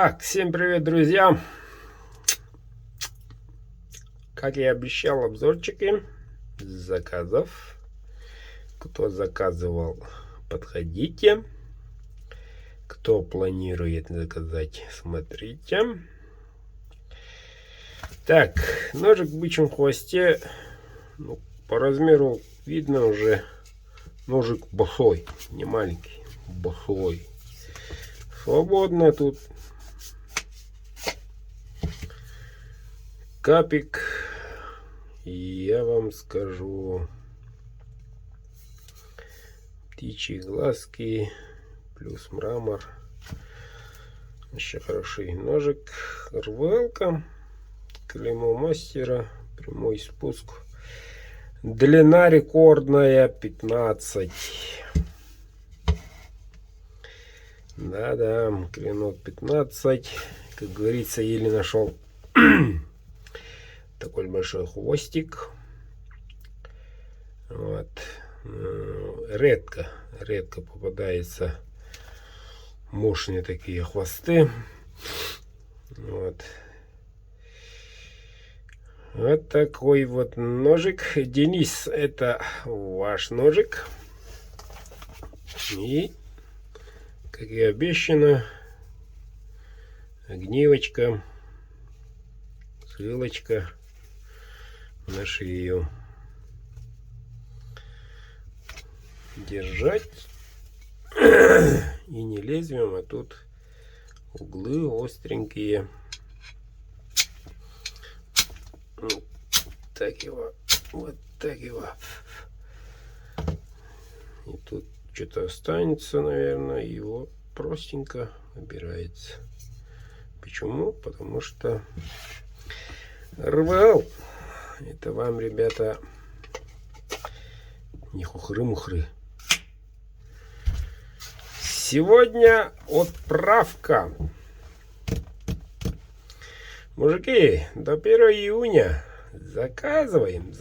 Так, всем привет, друзья! Как я обещал, обзорчики заказов. Кто заказывал, подходите. Кто планирует заказать, смотрите. Так, ножик в бычьем хвосте. Ну, по размеру видно уже. Ножик большой, не маленький, большой. Свободно тут. Капик, и я вам скажу, птичьи глазки плюс мрамор. Еще хороший ножик, РВЛ-ка, клеймо мастера, прямой спуск, длина рекордная 15. Да-да, клинок 15, как говорится, еле нашел. Такой большой хвостик. Вот. Редко попадаются мощные такие хвосты. Вот. Вот такой вот ножик. Денис, это ваш ножик. И, как и обещано, огнивочка, ссылочка на шею. Держать и не лезвием, а тут углы остренькие. Вот так его, вот так его. И тут что-то останется, наверное, его простенько убирается. Почему? Потому что РВЛ. Это вам, ребята, не хухры-мухры. Сегодня отправка. Мужики, до 1 июня заказываем.